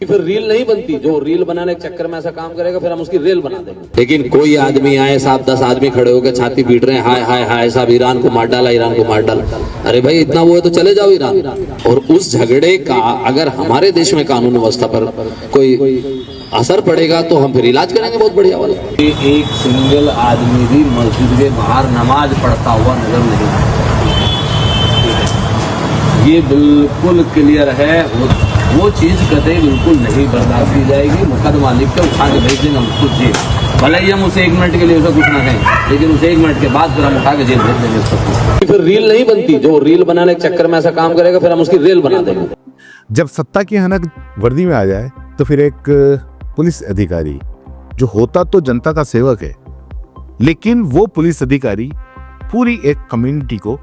फिर रील नहीं बनती, जो रील बनाने के चक्कर में ऐसा काम करेगा फिर हम उसकी रेल बना देंगे। लेकिन कोई आदमी आए साहब 10 आदमी खड़े होकर छाती पीट रहे हैं, हाय हाय हाय साहब ईरान को मार डाला, ईरान को मार डाला। अरे भाई इतना वो है तो चले जाओ ईरान। और उस झगड़े का अगर हमारे देश में कानून व्यवस्था पर कोई असर पड़ेगा तो हम फिर इलाज करेंगे बहुत बढ़िया वाला। एक सिंगल आदमी भी मस्जिद के बाहर नमाज पढ़ता हुआ नजर नहीं आता, ये बिल्कुल क्लियर है। वो चीज कतई बिल्कुल नहीं बर्दाश्त की जाएगी। मुकदमा लिख के उठा के भेज देंगे हम खुद जेल, भले ही हम उसे 1 मिनट के लिए उसे कुछ ना कहें, लेकिन उसे 1 मिनट के बाद फिर हम उठा के जेल भेज देंगे उसको। फिर रील नहीं बनती, जो रील बनाने के चक्कर में ऐसा काम करेगा फिर हम उसकी रेल बना देंगे। जब सत्ता की हनक वर्दी में आ जाए तो फिर एक पुलिस अधिकारी जो होता तो जनता का सेवक है, लेकिन वो पुलिस अधिकारी पूरी एक कम्युनिटी को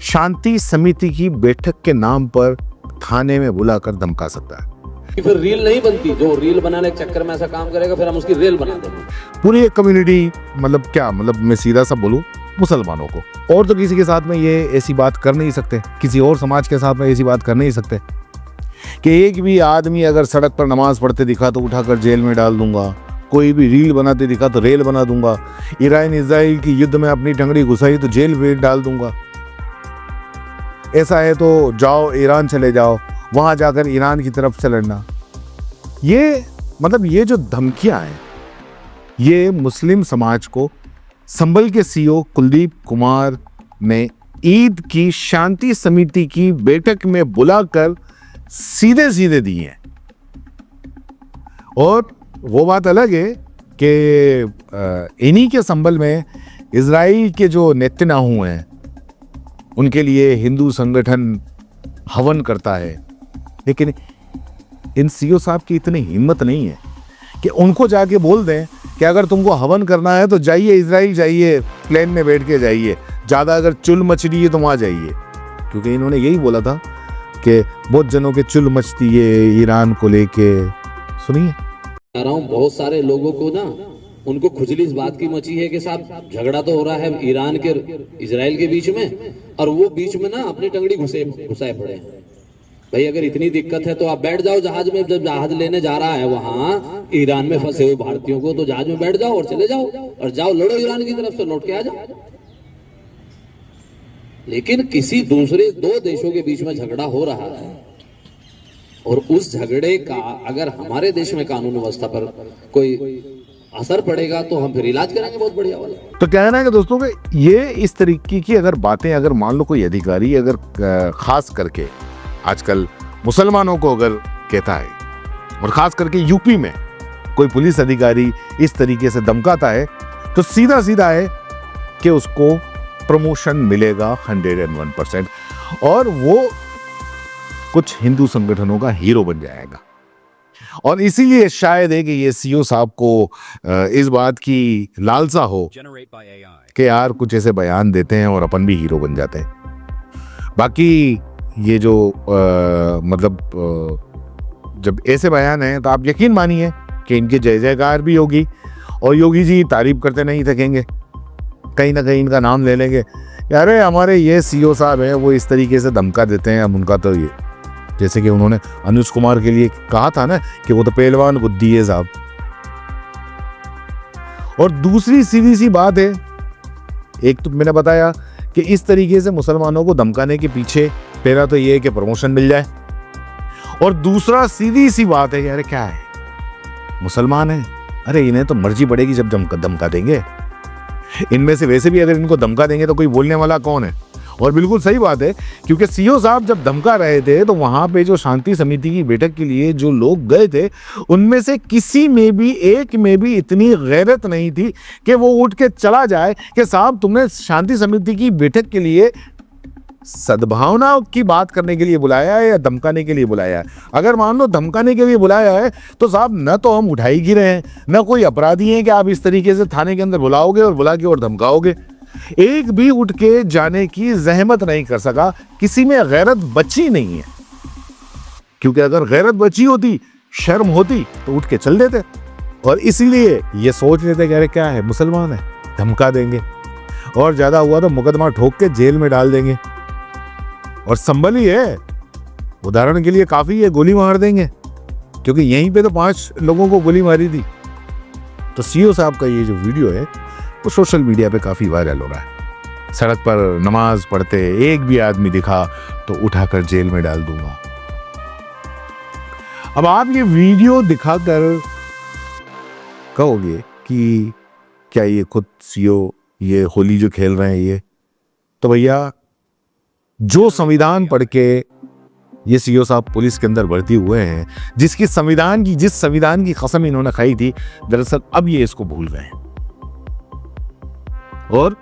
शांति समिति की बैठक के नाम पर थाने में बुलाकर धमका सकता है। फिर रील नहीं बनती, जो रील बनाने के चक्कर में ऐसा काम करेगा फिर हम उसकी रेल बना देंगे। पूरी एक कम्युनिटी, मतलब क्या, मतलब मैं सीधा सा बोलूं, मुसलमानों को, और तो किसी के साथ में ये ऐसी बात कर नहीं सकते, किसी और समाज के साथ में ऐसी बात कर नहीं सकते कि एक भी आदमी अगर सड़क पर नमाज पढ़ते दिखा तो उठाकर जेल में डाल दूंगा, कोई भी रील बनाते दिखा तो रेल बना दूंगा, ईरान इजराइल की युद्ध में अपनी टंगड़ी घुसाई तो जेल में डाल दूंगा। ऐसा है तो जाओ ईरान चले जाओ, वहां जाकर ईरान की तरफ से लड़ना। ये मतलब ये जो धमकियां हैं, ये मुस्लिम समाज को संभल के सीईओ कुलदीप कुमार ने ईद की शांति समिति की बैठक में बुलाकर सीधे सीधे दी हैं। और वो बात अलग है कि इन्हीं के संबल में इजराइल के जो नेतन्याहू हैं उनके लिए हिंदू संगठन हवन करता है, लेकिन इन सीईओ साहब की इतनी हिम्मत नहीं है कि उनको जाके बोल दें कि अगर तुमको हवन करना है तो जाइए इजराइल जाइए, प्लेन में बैठ के जाइए, ज़्यादा अगर चुल मच रही है तो वहाँ जाइए। क्योंकि इन्होंने यही बोला था कि बहुत जनों के चुल मचती है ईरान को लेके। सुनिए, कह रहा हूँ बहुत सारे लोगों को ना, उनको खुजली इस बात की मची है कि साहब झगड़ा तो हो रहा है ईरान के इजराइल के बीच में, और वो बीच में ना अपनी टंगड़ी घुसाए पड़े हैं। भाई अगर इतनी दिक्कत है तो आप बैठ जाओ जहाज में, जब जहाज लेने जा रहा है वहां ईरान में फंसे हुए भारतीयों को, तो जहाज में बैठ जाओ और चले जाओ, और जाओ लड़ो ईरान की तरफ से, लौट के आ जाओ। लेकिन किसी दूसरे 2 देशों के बीच में झगड़ा हो रहा है, और उस झगड़े का अगर हमारे देश में कानून व्यवस्था पर कोई असर पड़ेगा तो हम फिर इलाज करेंगे बहुत बढ़िया वाला। तो कहना है कि दोस्तों कि ये इस तरीके की अगर बातें, अगर मान लो कोई अधिकारी अगर खास करके आजकल मुसलमानों को अगर कहता है, और खास करके यूपी में कोई पुलिस अधिकारी इस तरीके से धमकाता है, तो सीधा सीधा है कि उसको प्रमोशन मिलेगा 101%, और वो कुछ हिंदू संगठनों का हीरो बन जाएगा। और इसीलिए शायद है कि ये सीईओ साहब को इस बात की लालसा हो कि यार कुछ ऐसे बयान देते हैं और अपन भी हीरो बन जाते हैं। बाकी ये जो जब ऐसे बयान हैं तो आप यकीन मानिए कि इनकी जय जयकार भी होगी, और योगी जी तारीफ करते नहीं थकेंगे, कहीं ना कहीं इनका नाम ले लेंगे, अरे हमारे ये सीईओ साहब हैं वो इस तरीके से धमका देते हैं, हम उनका तो ये, जैसे कि उन्होंने अनुज कुमार के लिए कहा था ना कि वो तो पहलवान बुद्धि है साहब। और दूसरी सीधी सी बात है, एक तो मैंने बताया कि इस तरीके से मुसलमानों को धमकाने के पीछे पहला तो ये है कि प्रमोशन मिल जाए, और दूसरा सीधी सी बात है कि अरे क्या है, मुसलमान है, अरे इन्हें तो मर्जी पड़ेगी जब धमका देंगे, इनमें से वैसे भी अगर इनको धमका देंगे तो कोई बोलने वाला कौन है। और बिल्कुल सही बात है, क्योंकि सीईओ साहब जब धमका रहे थे तो वहां पे जो शांति समिति की बैठक के लिए जो लोग गए थे उनमें से किसी में भी, एक में भी इतनी गैरत नहीं थी कि वो उठ के चला जाए कि साहब तुमने शांति समिति की बैठक के लिए सद्भावना की बात करने के लिए बुलाया है या धमकाने के लिए बुलाया है। अगर मान लो धमकाने के लिए बुलाया है तो साहब न तो हम उठाई गिरे हैं, न कोई अपराधी हैं कि आप इस तरीके से थाने के अंदर बुलाओगे और बुला के और धमकाओगे। एक भी उठ के जाने की जहमत नहीं कर सका, किसी में गैरत बची नहीं है, क्योंकि अगर गैरत बची होती, शर्म होती तो उठ के चल देते, और इसीलिए ये सोच लेते कि अरे क्या है, मुसलमान है, धमका देंगे, और ज्यादा हुआ तो मुकदमा ठोक के जेल में डाल देंगे। और संभल ही है, उदाहरण के लिए काफी है, गोली मार देंगे, क्योंकि यहीं पे तो 5 लोगों को गोली मारी थी। तो सीओ साहब का ये जो वीडियो है वो सोशल मीडिया पे काफी वायरल हो रहा है। सड़क पर नमाज पढ़ते एक भी आदमी दिखा तो उठाकर जेल में डाल दूंगा। अब आप ये वीडियो दिखाकर कहोगे कि क्या ये खुद सीओ ये होली जो खेल रहे हैं ये, तो भैया जो संविधान पढ़ के ये सीओ साहब पुलिस के अंदर भर्ती हुए हैं, जिस संविधान की कसम इन्होंने खाई थी, दरअसल अब ये इसको भूल गए हैं और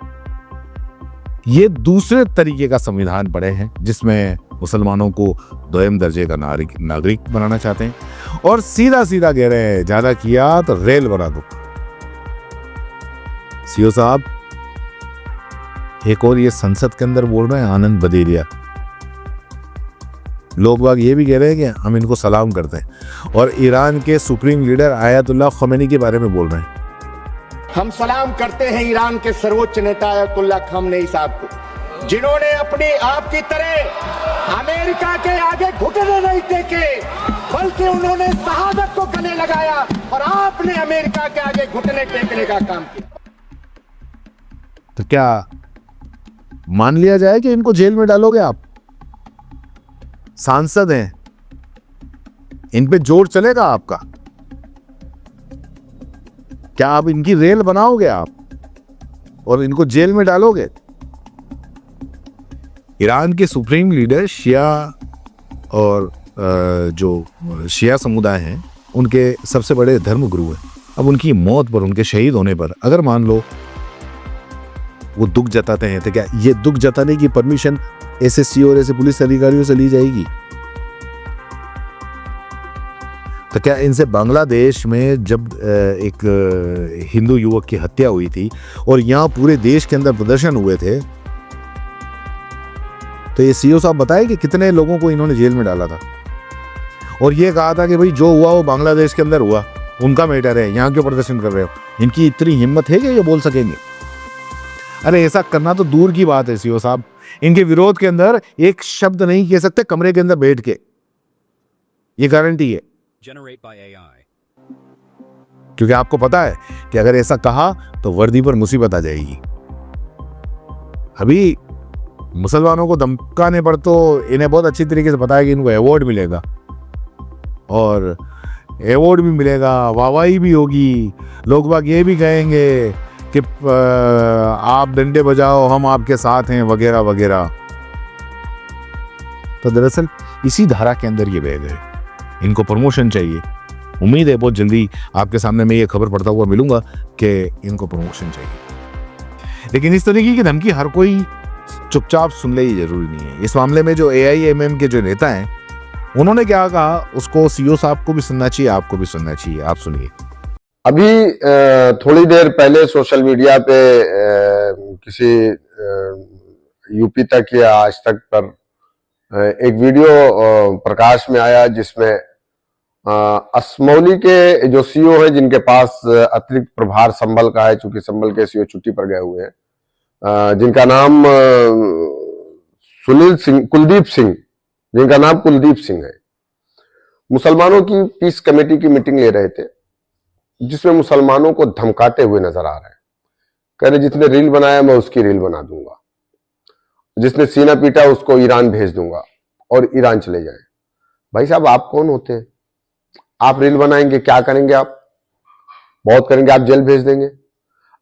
ये दूसरे तरीके का संविधान पढ़े हैं जिसमें मुसलमानों को दोयम दर्जे का नागरिक बनाना चाहते हैं और सीधा सीधा कह रहे हैं ज्यादा किया तो रेल बना दो। सीओ साहब एक और ये संसद के अंदर बोल रहे हैं आनंद बदेरिया, लोग बाग ये भी कह रहे हैं कि हम इनको सलाम करते हैं और ईरान के सुप्रीम लीडर आयतुल्लाह खमेनी के बारे में बोल रहे हैं। हम सलाम करते हैं ईरान के सर्वोच्च नेता आयतुल्लाह खमेनी साहब को, जिन्होंने अपनी आप की तरह अमेरिका के आगे घुटने नहीं टेके, बल्कि उन्होंने शहादत को गले लगाया और आपने अमेरिका के आगे घुटने टेकने का काम किया। तो क्या मान लिया जाए कि इनको जेल में डालोगे आप? सांसद हैं, इन पे जोर चलेगा आपका? क्या आप इनकी रेल बनाओगे आप और इनको जेल में डालोगे? ईरान के सुप्रीम लीडर शिया और जो शिया समुदाय हैं उनके सबसे बड़े धर्मगुरु हैं। अब उनकी मौत पर, उनके शहीद होने पर अगर मान लो वो दुख जताते हैं तो क्या ये दुख जताने की परमिशन एसएससी और ऐसे पुलिस अधिकारियों से ली जाएगी? तो क्या इनसे बांग्लादेश में जब एक हिंदू युवक की हत्या हुई थी और यहां पूरे देश के अंदर प्रदर्शन हुए थे, तो ये सीओ साहब बताए कि कितने लोगों को इन्होंने जेल में डाला था और ये कहा था कि भाई जो हुआ वो बांग्लादेश के अंदर हुआ, उनका मैटर है, यहां क्यों प्रदर्शन कर रहे हो? इनकी इतनी हिम्मत है कि ये बोल सकेंगे? अरे ऐसा करना तो दूर की बात है सीओ साहब, इनके विरोध के अंदर एक शब्द नहीं कह सकते कमरे के अंदर बैठ के, ये गारंटी है। क्योंकि आपको पता है कि अगर ऐसा कहा तो वर्दी पर मुसीबत आ जाएगी। अभी मुसलमानों को धमकाने पर तो इन्हें बहुत अच्छी तरीके से पता है कि इनको अवार्ड मिलेगा और अवार्ड भी मिलेगा, वाहवाही भी होगी, लोग बाग ये भी कहेंगे कि आप डंडे बजाओ हम आपके साथ हैं वगैरह वगैरह। तो दरअसल इसी धारा के अंदर ये बह गए, इनको प्रमोशन चाहिए। उम्मीद है बहुत जल्दी आपके सामने मैं ये खबर पढ़ता हुआ मिलूंगा कि इनको प्रमोशन चाहिए। लेकिन इस तरीके की धमकी हर कोई चुपचाप सुन ले, ये जरूरी नहीं है। इस मामले में जो AIMM के जो नेता हैं उन्होंने क्या कहा उसको सीओ साहब को भी सुनना चाहिए, आपको भी सुनना चाहिए। आप सुनिए। अभी थोड़ी देर पहले सोशल मीडिया पे किसी यूपी तक या आज तक पर एक वीडियो प्रकाश में आया जिसमें असमौली के जो सीओ है जिनके पास अतिरिक्त प्रभार संभल का है, चूंकि संभल के सीओ छुट्टी पर गए हुए हैं, जिनका नाम कुलदीप सिंह, जिनका नाम कुलदीप सिंह है, मुसलमानों की पीस कमेटी की मीटिंग ले रहे थे जिसमें मुसलमानों को धमकाते हुए नजर आ रहे हैं। कह रहे जिसने रील बनाया मैं उसकी रील बना दूंगा, जिसने सीना पीटा उसको ईरान भेज दूंगा और ईरान चले जाए। भाई साहब आप कौन होते हैं? आप रील बनाएंगे, क्या करेंगे आप? बहुत करेंगे, आप जेल भेज देंगे।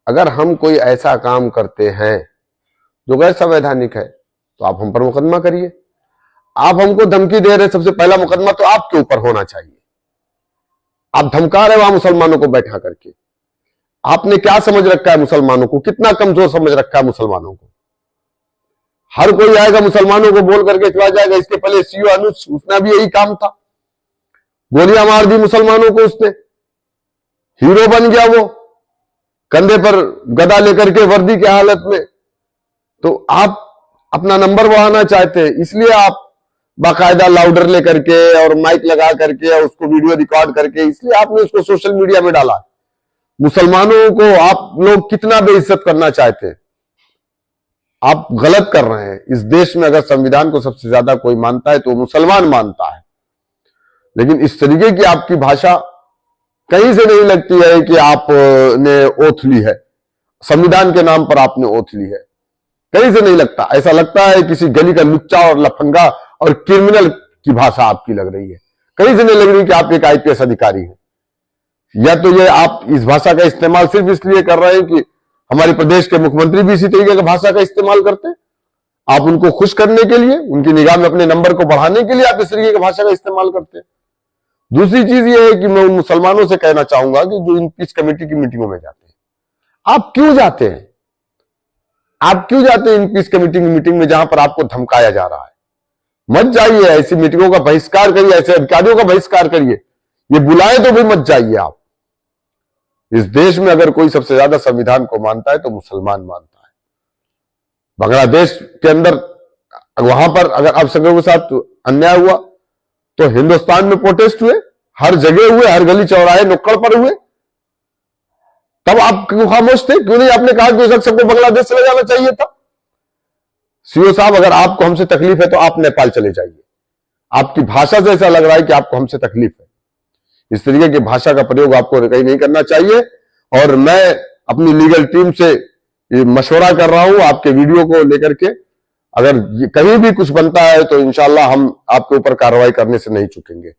अगर हम कोई ऐसा काम करते हैं जो गैर संवैधानिक है तो आप हम पर मुकदमा करिए। आप हमको धमकी दे रहे, सबसे पहला मुकदमा तो आपके ऊपर होना चाहिए। आप धमका रहे वहां मुसलमानों को बैठा करके। आपने क्या समझ रखा है मुसलमानों को? कितना कमजोर समझ रखा है मुसलमानों को? हर कोई आएगा मुसलमानों को बोल करके चला जाएगा। इसके पहले सीओ अनुज, उसने भी यही काम था, गोलियां मार दी मुसलमानों को, उसने हीरो बन गया वो, कंधे पर गदा लेकर के वर्दी की हालत में। तो आप अपना नंबर बढ़ाना चाहते हैं, इसलिए आप बाकायदा लाउडर लेकर के और माइक लगा करके और उसको वीडियो रिकॉर्ड करके, इसलिए आपने उसको सोशल मीडिया में डाला। मुसलमानों को आप लोग कितना बेइज्जत करना चाहते हैं, आप गलत कर रहे हैं। इस देश में अगर संविधान को सबसे ज्यादा कोई मानता है तो मुसलमान मानता है। लेकिन इस तरीके की आपकी भाषा कहीं से नहीं लगती है कि आपने ओथ ली है, संविधान के नाम पर आपने ओथ ली है, कहीं से नहीं लगता। ऐसा लगता है किसी गली का लुच्चा और लफंगा और क्रिमिनल की भाषा आपकी लग रही है। कहीं से नहीं लग रही कि आप एक आईपीएस अधिकारी हैं। या तो ये आप इस भाषा का इस्तेमाल सिर्फ इसलिए कर रहे हैं कि हमारे प्रदेश के मुख्यमंत्री भी इसी तरीके की भाषा का इस्तेमाल करते हैं, आप उनको खुश करने के लिए, उनकी निगाह में अपने नंबर को बढ़ाने के लिए आप इस तरीके की भाषा का इस्तेमाल करते हैं। दूसरी चीज ये है कि मैं उन मुसलमानों से कहना चाहूंगा कि जो इन पीस कमेटी की मीटिंगों में जाते हैं, आप क्यों जाते हैं? आप क्यों जाते हैं इन पीस कमेटी की मीटिंग में जहां पर आपको धमकाया जा रहा है? मत जाइए, ऐसी मीटिंगों का बहिष्कार करिए, ऐसे अधिकारियों का बहिष्कार करिए, ये बुलाए तो भी मत जाइए आप। इस देश में अगर कोई सबसे ज्यादा संविधान को मानता है तो मुसलमान मानता है। बांग्लादेश के अंदर वहां पर अगर अल्पसंख्यकों के साथ अन्याय हुआ तो हिंदुस्तान में प्रोटेस्ट हुए, हर जगह हुए, हर गली चौराहे नुक्कड़ पर हुए, तब आप क्यों खामोश थे? क्यों नहीं आपने कहा कि सबको बांग्लादेश चले जाना चाहिए था? सीओ साहब, अगर आपको हमसे तकलीफ है तो आप नेपाल चले जाइए। आपकी भाषा से ऐसा लग रहा है कि आपको हमसे तकलीफ है। इस तरीके की भाषा का प्रयोग आपको कहीं नहीं करना चाहिए। और मैं अपनी लीगल टीम से मशवरा कर रहा हूं आपके वीडियो को लेकर के, अगर कहीं भी कुछ बनता है तो इंशाल्लाह हम आपके ऊपर कार्रवाई करने से नहीं चूकेंगे।